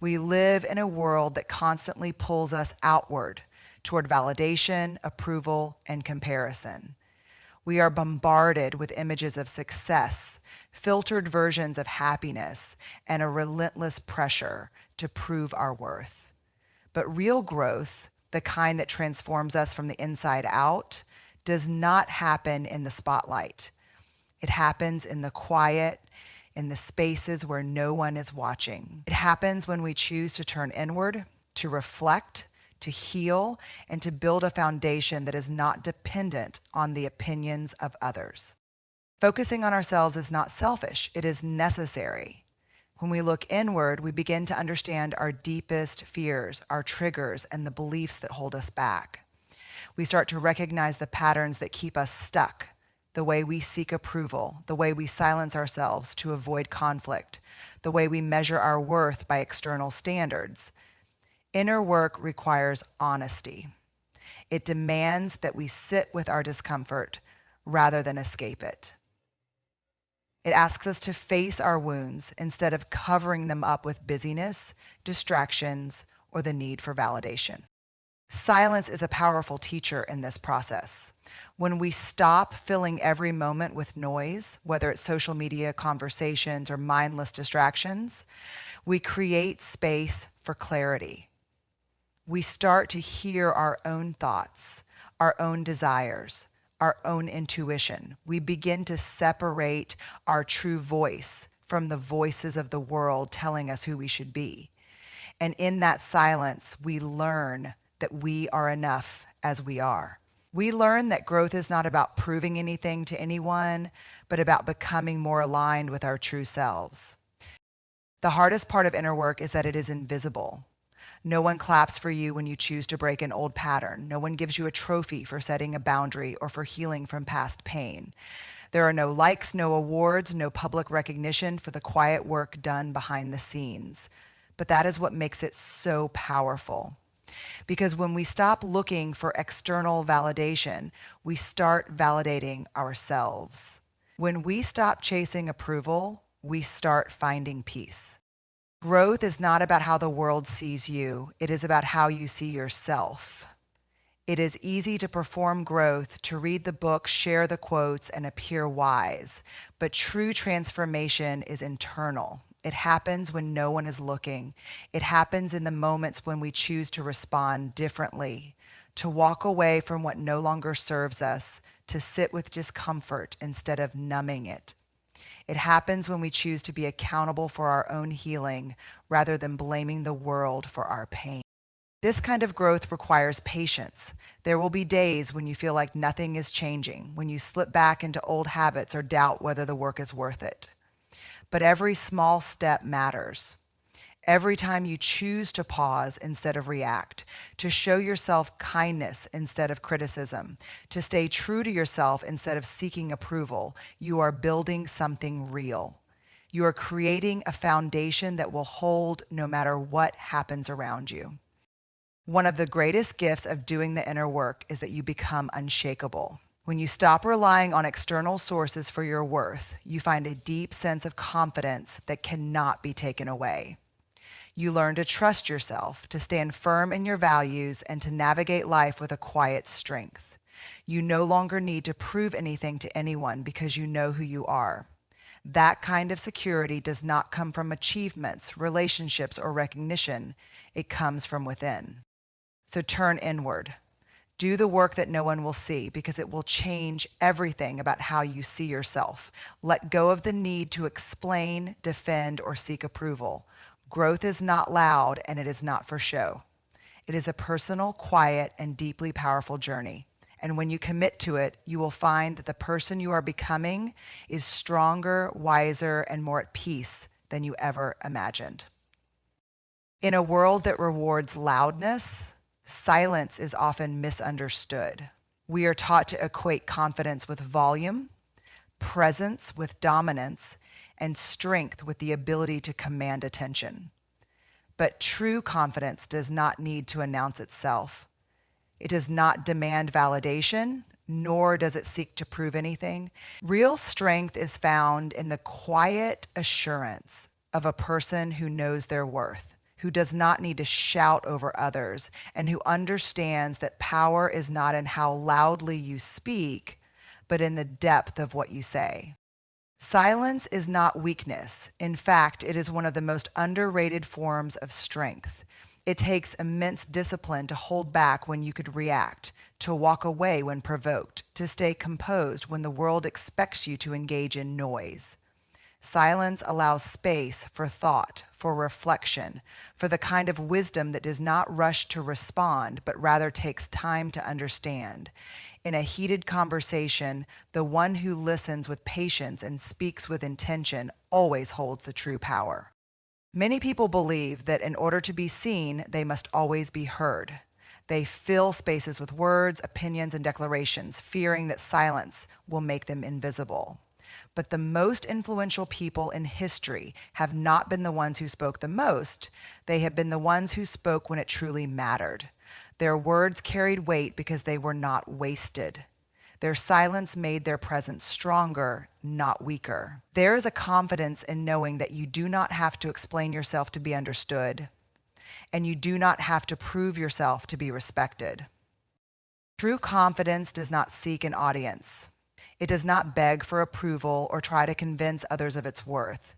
We live in a world that constantly pulls us outward toward validation, approval, and comparison. We are bombarded with images of success, filtered versions of happiness, and a relentless pressure to prove our worth. But real growth, the kind that transforms us from the inside out, does not happen in the spotlight. It happens in the quiet, in the spaces where no one is watching. It happens when we choose to turn inward, to reflect, to heal, and to build a foundation that is not dependent on the opinions of others. Focusing on ourselves is not selfish, it is necessary. When we look inward, we begin to understand our deepest fears, our triggers, and the beliefs that hold us back. We start to recognize the patterns that keep us stuck, the way we seek approval, the way we silence ourselves to avoid conflict, the way we measure our worth by external standards. Inner work requires honesty. It demands that we sit with our discomfort rather than escape it. It asks us to face our wounds instead of covering them up with busyness, distractions, or the need for validation. Silence is a powerful teacher in this process. When we stop filling every moment with noise, whether it's social media conversations or mindless distractions, we create space for clarity. We start to hear our own thoughts, our own desires, our own intuition. We begin to separate our true voice from the voices of the world telling us who we should be. And in that silence, we learn that we are enough as we are. We learn that growth is not about proving anything to anyone, but about becoming more aligned with our true selves. The hardest part of inner work is that it is invisible. No one claps for you when you choose to break an old pattern. No one gives you a trophy for setting a boundary or for healing from past pain. There are no likes, no awards, no public recognition for the quiet work done behind the scenes. But that is what makes it so powerful. Because when we stop looking for external validation, we start validating ourselves. When we stop chasing approval, we start finding peace. Growth is not about how the world sees you. It is about how you see yourself. It is easy to perform growth, to read the book, share the quotes, and appear wise. But true transformation is internal. It happens when no one is looking. It happens in the moments when we choose to respond differently, to walk away from what no longer serves us, to sit with discomfort instead of numbing it. It happens when we choose to be accountable for our own healing rather than blaming the world for our pain. This kind of growth requires patience. There will be days when you feel like nothing is changing, when you slip back into old habits or doubt whether the work is worth it. But every small step matters. Every time you choose to pause instead of react, to show yourself kindness instead of criticism, to stay true to yourself instead of seeking approval, you are building something real. You are creating a foundation that will hold no matter what happens around you. One of the greatest gifts of doing the inner work is that you become unshakable. When you stop relying on external sources for your worth, you find a deep sense of confidence that cannot be taken away. You learn to trust yourself, to stand firm in your values, and to navigate life with a quiet strength. You no longer need to prove anything to anyone because you know who you are. That kind of security does not come from achievements, relationships, or recognition. It comes from within. So turn inward. Do the work that no one will see because it will change everything about how you see yourself. Let go of the need to explain, defend, or seek approval. Growth is not loud and it is not for show. It is a personal, quiet, and deeply powerful journey. And when you commit to it, you will find that the person you are becoming is stronger, wiser, and more at peace than you ever imagined. In a world that rewards loudness, silence is often misunderstood. We are taught to equate confidence with volume, presence with dominance, and strength with the ability to command attention. But true confidence does not need to announce itself. It does not demand validation, nor does it seek to prove anything. Real strength is found in the quiet assurance of a person who knows their worth, who does not need to shout over others, and who understands that power is not in how loudly you speak, but in the depth of what you say. Silence is not weakness. In fact, it is one of the most underrated forms of strength. It takes immense discipline to hold back when you could react, to walk away when provoked, to stay composed when the world expects you to engage in noise. Silence allows space for thought, for reflection, for the kind of wisdom that does not rush to respond, but rather takes time to understand. In a heated conversation, the one who listens with patience and speaks with intention always holds the true power. Many people believe that in order to be seen, they must always be heard. They fill spaces with words, opinions, and declarations, fearing that silence will make them invisible. But the most influential people in history have not been the ones who spoke the most. They have been the ones who spoke when it truly mattered. Their words carried weight because they were not wasted. Their silence made their presence stronger, not weaker. There is a confidence in knowing that you do not have to explain yourself to be understood, and you do not have to prove yourself to be respected. True confidence does not seek an audience. It does not beg for approval or try to convince others of its worth.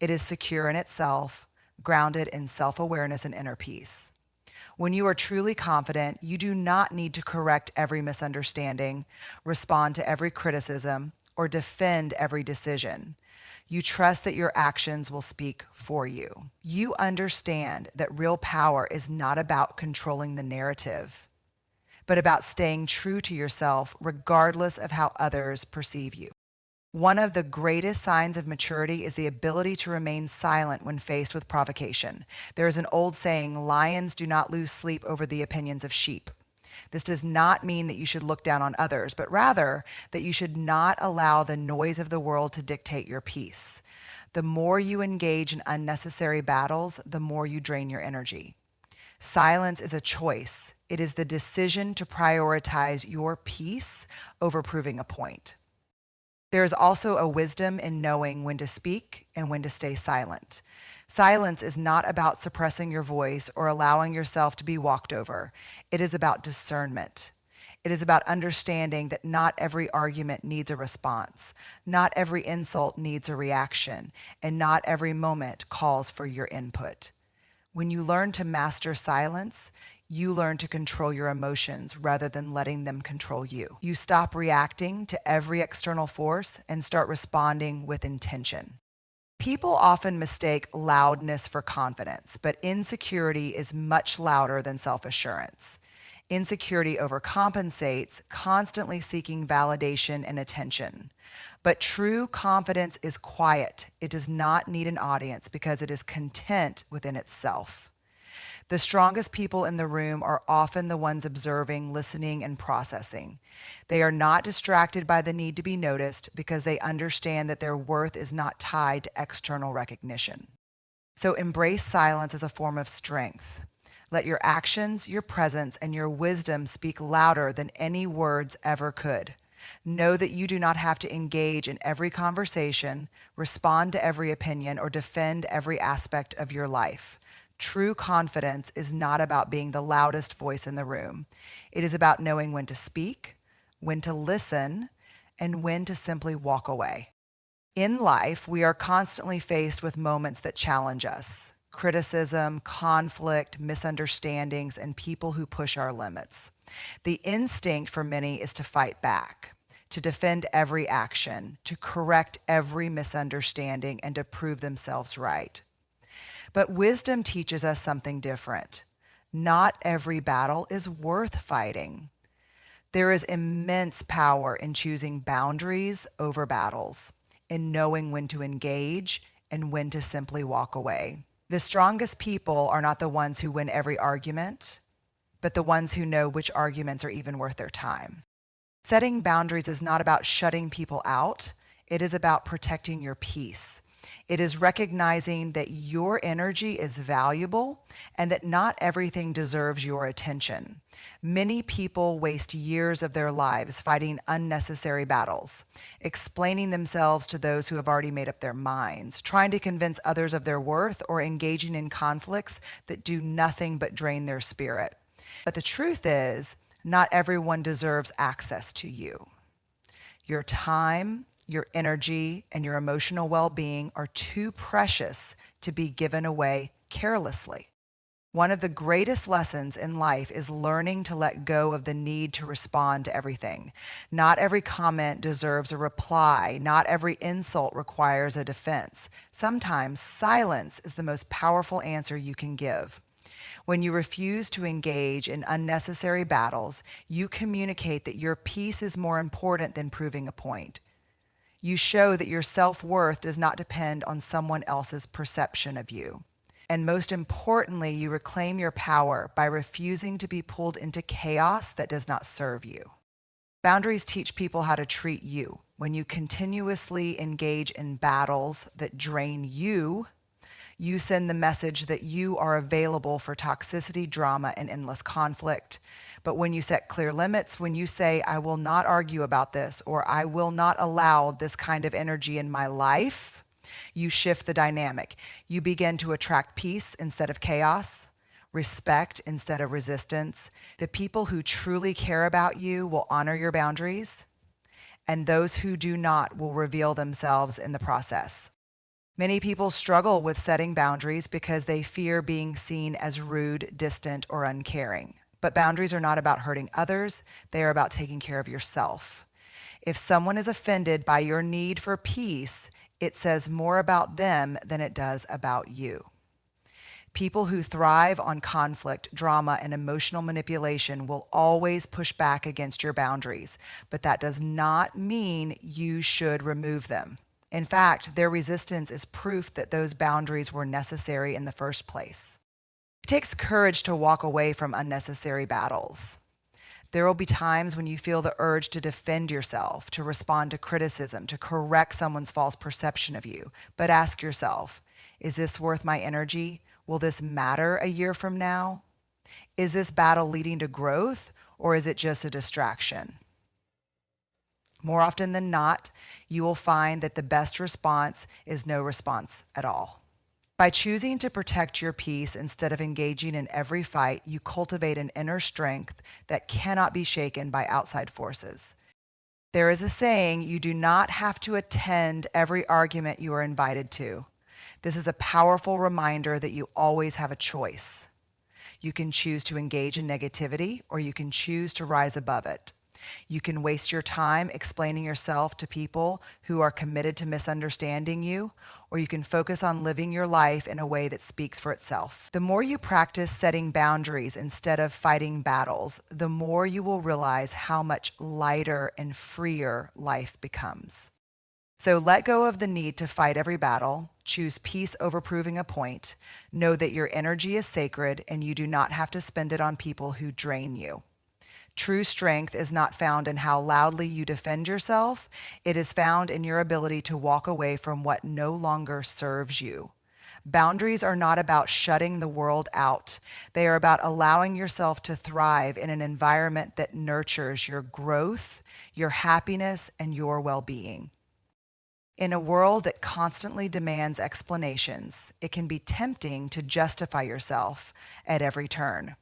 It is secure in itself, grounded in self-awareness and inner peace. When you are truly confident, you do not need to correct every misunderstanding, respond to every criticism, or defend every decision. You trust that your actions will speak for you. You understand that real power is not about controlling the narrative, but about staying true to yourself regardless of how others perceive you. One of the greatest signs of maturity is the ability to remain silent when faced with provocation. There is an old saying, lions do not lose sleep over the opinions of sheep. This does not mean that you should look down on others, but rather that you should not allow the noise of the world to dictate your peace. The more you engage in unnecessary battles, the more you drain your energy. Silence is a choice. It is the decision to prioritize your peace over proving a point. There is also a wisdom in knowing when to speak and when to stay silent. Silence is not about suppressing your voice or allowing yourself to be walked over. It is about discernment. It is about understanding that not every argument needs a response, not every insult needs a reaction, and not every moment calls for your input. When you learn to master silence, you learn to control your emotions rather than letting them control you. You stop reacting to every external force and start responding with intention. People often mistake loudness for confidence, but insecurity is much louder than self-assurance. Insecurity overcompensates, constantly seeking validation and attention. But true confidence is quiet. It does not need an audience because it is content within itself. The strongest people in the room are often the ones observing, listening, and processing. They are not distracted by the need to be noticed because they understand that their worth is not tied to external recognition. So embrace silence as a form of strength. Let your actions, your presence, and your wisdom speak louder than any words ever could. Know that you do not have to engage in every conversation, respond to every opinion, or defend every aspect of your life. True confidence is not about being the loudest voice in the room. It is about knowing when to speak, when to listen, and when to simply walk away. In life, we are constantly faced with moments that challenge us: criticism, conflict, misunderstandings, and people who push our limits. The instinct for many is to fight back, to defend every action, to correct every misunderstanding, and to prove themselves right. But wisdom teaches us something different. Not every battle is worth fighting. There is immense power in choosing boundaries over battles, in knowing when to engage and when to simply walk away. The strongest people are not the ones who win every argument, but the ones who know which arguments are even worth their time. Setting boundaries is not about shutting people out. It is about protecting your peace. It is recognizing that your energy is valuable and that not everything deserves your attention. Many people waste years of their lives fighting unnecessary battles, explaining themselves to those who have already made up their minds, trying to convince others of their worth, or engaging in conflicts that do nothing but drain their spirit. But the truth is, not everyone deserves access to you. Your time, your energy, and your emotional well-being are too precious to be given away carelessly. One of the greatest lessons in life is learning to let go of the need to respond to everything. Not every comment deserves a reply. Not every insult requires a defense. Sometimes silence is the most powerful answer you can give. When you refuse to engage in unnecessary battles, you communicate that your peace is more important than proving a point. You show that your self-worth does not depend on someone else's perception of you. And most importantly, you reclaim your power by refusing to be pulled into chaos that does not serve you. Boundaries teach people how to treat you. When you continuously engage in battles that drain you, you send the message that you are available for toxicity, drama, and endless conflict. But when you set clear limits, when you say, I will not argue about this, or I will not allow this kind of energy in my life, you shift the dynamic. You begin to attract peace instead of chaos, respect instead of resistance. The people who truly care about you will honor your boundaries, and those who do not will reveal themselves in the process. Many people struggle with setting boundaries because they fear being seen as rude, distant, or uncaring. But boundaries are not about hurting others. They are about taking care of yourself. If someone is offended by your need for peace, it says more about them than it does about you. People who thrive on conflict, drama, and emotional manipulation will always push back against your boundaries, but that does not mean you should remove them. In fact, their resistance is proof that those boundaries were necessary in the first place. It takes courage to walk away from unnecessary battles. There will be times when you feel the urge to defend yourself, to respond to criticism, to correct someone's false perception of you. But ask yourself, is this worth my energy? Will this matter a year from now? Is this battle leading to growth, or is it just a distraction? More often than not, you will find that the best response is no response at all. By choosing to protect your peace instead of engaging in every fight, you cultivate an inner strength that cannot be shaken by outside forces. There is a saying, you do not have to attend every argument you are invited to. This is a powerful reminder that you always have a choice. You can choose to engage in negativity, or you can choose to rise above it. You can waste your time explaining yourself to people who are committed to misunderstanding you, or you can focus on living your life in a way that speaks for itself. The more you practice setting boundaries instead of fighting battles, the more you will realize how much lighter and freer life becomes. So let go of the need to fight every battle. Choose peace over proving a point. Know that your energy is sacred and you do not have to spend it on people who drain you. True strength is not found in how loudly you defend yourself. It is found in your ability to walk away from what no longer serves you. Boundaries are not about shutting the world out. They are about allowing yourself to thrive in an environment that nurtures your growth, your happiness, and your well-being. In a world that constantly demands explanations, it can be tempting to justify yourself at every turn,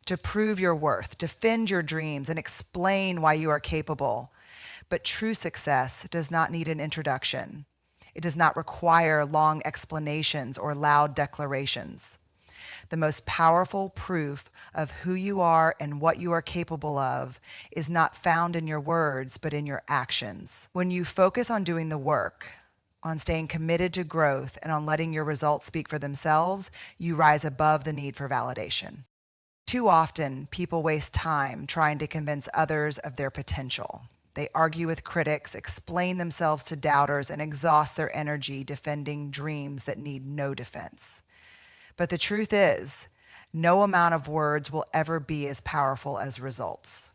to prove your worth, defend your dreams, and explain why you are capable. But true success does not need an introduction. It does not require long explanations or loud declarations. The most powerful proof of who you are and what you are capable of is not found in your words, but in your actions. When you focus on doing the work, on staying committed to growth, and on letting your results speak for themselves, you rise above the need for validation. Too often, people waste time trying to convince others of their potential. They argue with critics, explain themselves to doubters, and exhaust their energy defending dreams that need no defense. But the truth is, no amount of words will ever be as powerful as results.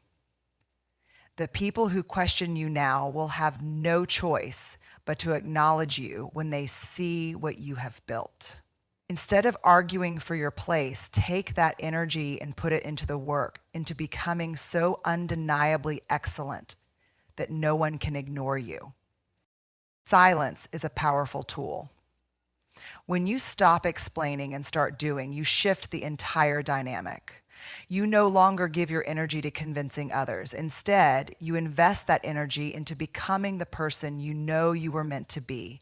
The people who question you now will have no choice but to acknowledge you when they see what you have built. Instead of arguing for your place, take that energy and put it into the work, into becoming so undeniably excellent that no one can ignore you. Silence is a powerful tool. When you stop explaining and start doing, you shift the entire dynamic. You no longer give your energy to convincing others. Instead, you invest that energy into becoming the person you know you were meant to be.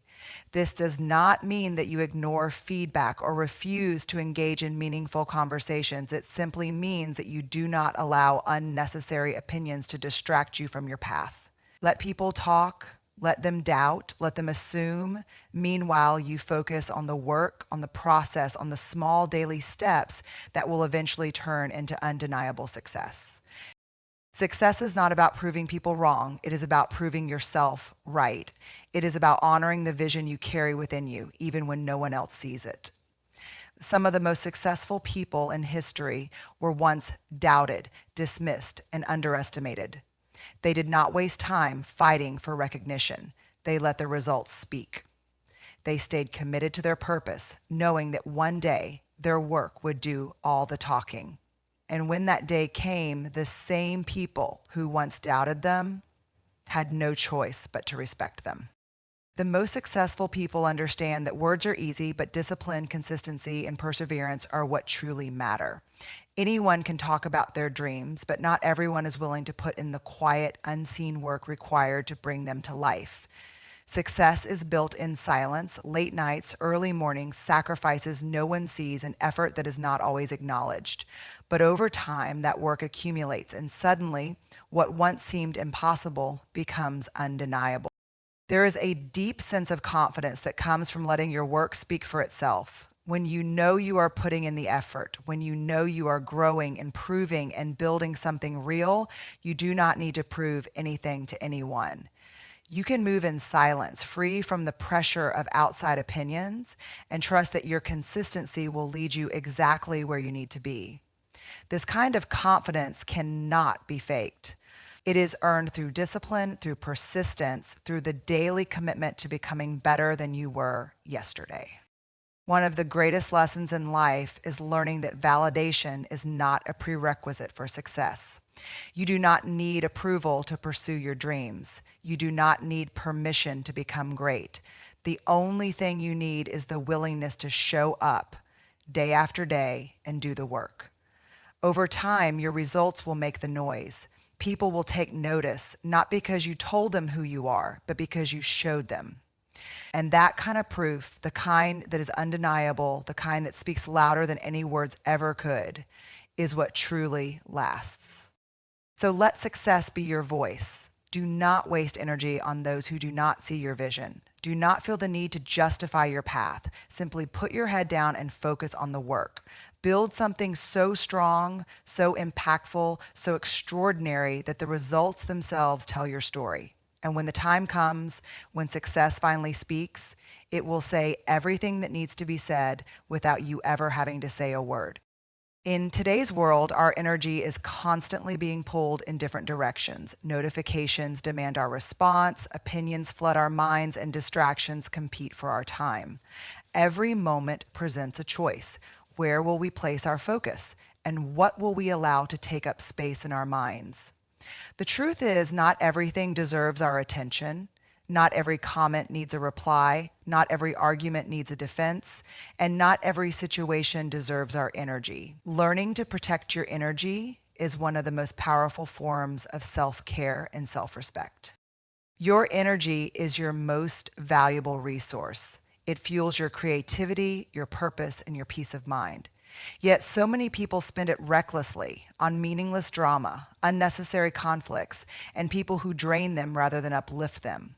This does not mean that you ignore feedback or refuse to engage in meaningful conversations. It simply means that you do not allow unnecessary opinions to distract you from your path. Let people talk. Let them doubt, let them assume. Meanwhile, you focus on the work, on the process, on the small daily steps that will eventually turn into undeniable success. Success is not about proving people wrong. It is about proving yourself right. It is about honoring the vision you carry within you, even when no one else sees it. Some of the most successful people in history were once doubted, dismissed, and underestimated. They did not waste time fighting for recognition. They let the results speak. They stayed committed to their purpose, knowing that one day their work would do all the talking. And when that day came, the same people who once doubted them had no choice but to respect them. The most successful people understand that words are easy, but discipline, consistency, and perseverance are what truly matter. Anyone can talk about their dreams, but not everyone is willing to put in the quiet, unseen work required to bring them to life. Success is built in silence, late nights, early mornings, sacrifices no one sees, and effort that is not always acknowledged. But over time, that work accumulates, and suddenly, what once seemed impossible becomes undeniable. There is a deep sense of confidence that comes from letting your work speak for itself. When you know you are putting in the effort, when you know you are growing, improving, and building something real, you do not need to prove anything to anyone. You can move in silence, free from the pressure of outside opinions, and trust that your consistency will lead you exactly where you need to be. This kind of confidence cannot be faked. It is earned through discipline, through persistence, through the daily commitment to becoming better than you were yesterday. One of the greatest lessons in life is learning that validation is not a prerequisite for success. You do not need approval to pursue your dreams. You do not need permission to become great. The only thing you need is the willingness to show up day after day and do the work. Over time, your results will make the noise. People will take notice, not because you told them who you are, but because you showed them. And that kind of proof, the kind that is undeniable, the kind that speaks louder than any words ever could, is what truly lasts. So let success be your voice. Do not waste energy on those who do not see your vision. Do not feel the need to justify your path. Simply put your head down and focus on the work. Build something so strong, so impactful, so extraordinary that the results themselves tell your story. And when the time comes, when success finally speaks, it will say everything that needs to be said without you ever having to say a word. In today's world, our energy is constantly being pulled in different directions. Notifications demand our response, opinions flood our minds, and distractions compete for our time. Every moment presents a choice. Where will we place our focus? And what will we allow to take up space in our minds? The truth is, not everything deserves our attention. Not every comment needs a reply. Not every argument needs a defense. And not every situation deserves our energy. Learning to protect your energy is one of the most powerful forms of self-care and self-respect. Your energy is your most valuable resource. It fuels your creativity, your purpose, and your peace of mind. Yet so many people spend it recklessly on meaningless drama, unnecessary conflicts, and people who drain them rather than uplift them.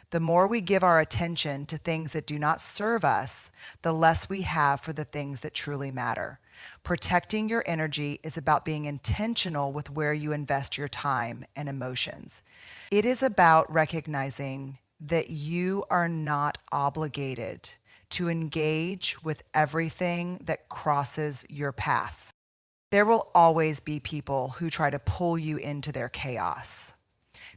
The more we give our attention to things that do not serve us, the less we have for the things that truly matter. Protecting your energy is about being intentional with where you invest your time and emotions. It is about recognizing that you are not obligated to engage with everything that crosses your path. There will always be people who try to pull you into their chaos.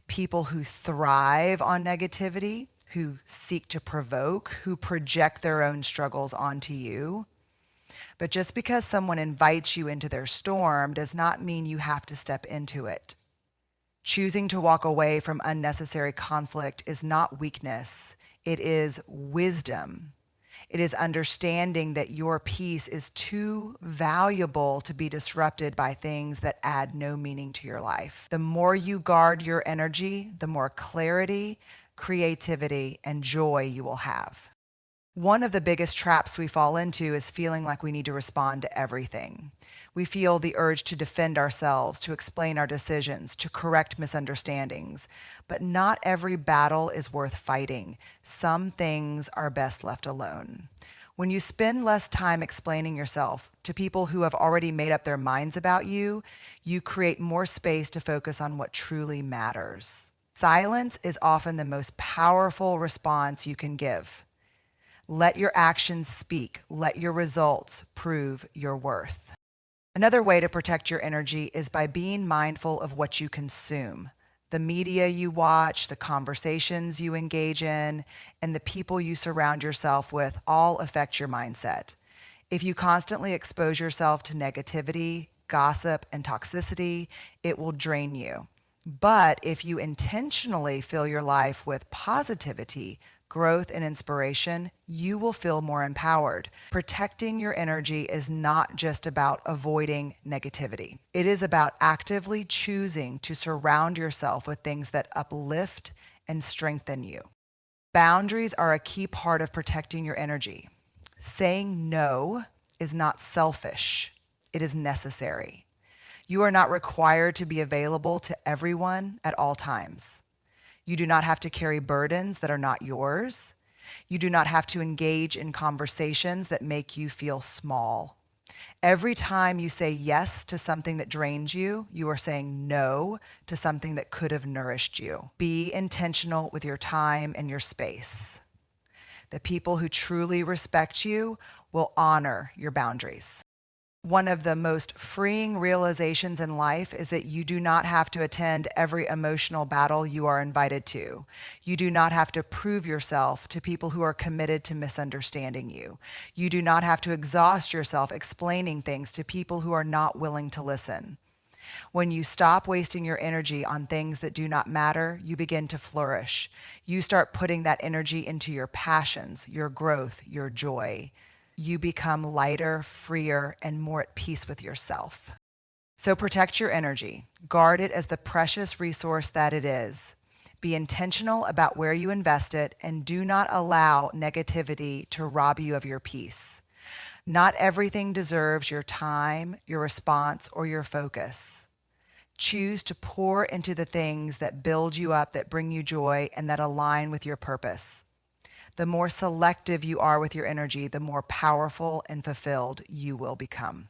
People who thrive on negativity, who seek to provoke, who project their own struggles onto you. But just because someone invites you into their storm does not mean you have to step into it. Choosing to walk away from unnecessary conflict is not weakness. It is wisdom. It is understanding that your peace is too valuable to be disrupted by things that add no meaning to your life. The more you guard your energy, the more clarity, creativity, and joy you will have. One of the biggest traps we fall into is feeling like we need to respond to everything. We feel the urge to defend ourselves, to explain our decisions, to correct misunderstandings. But not every battle is worth fighting. Some things are best left alone. When you spend less time explaining yourself to people who have already made up their minds about you, you create more space to focus on what truly matters. Silence is often the most powerful response you can give. Let your actions speak. Let your results prove your worth. Another way to protect your energy is by being mindful of what you consume. The media you watch, the conversations you engage in, and the people you surround yourself with all affect your mindset. If you constantly expose yourself to negativity, gossip, and toxicity, it will drain you. But if you intentionally fill your life with positivity, growth, and inspiration, you will feel more empowered. Protecting your energy is not just about avoiding negativity. It is about actively choosing to surround yourself with things that uplift and strengthen you. Boundaries are a key part of protecting your energy. Saying no is not selfish. It is necessary. You are not required to be available to everyone at all times. You do not have to carry burdens that are not yours. You do not have to engage in conversations that make you feel small. Every time you say yes to something that drains you, you are saying no to something that could have nourished you. Be intentional with your time and your space. The people who truly respect you will honor your boundaries. One of the most freeing realizations in life is that you do not have to attend every emotional battle you are invited to. You do not have to prove yourself to people who are committed to misunderstanding you. You do not have to exhaust yourself explaining things to people who are not willing to listen. When you stop wasting your energy on things that do not matter, you begin to flourish. You start putting that energy into your passions, your growth, your joy. You become lighter, freer, and more at peace with yourself. So protect your energy. Guard it as the precious resource that it is. Be intentional about where you invest it, and do not allow negativity to rob you of your peace. Not everything deserves your time, your response, or your focus. Choose to pour into the things that build you up, that bring you joy, and that align with your purpose. The more selective you are with your energy, the more powerful and fulfilled you will become.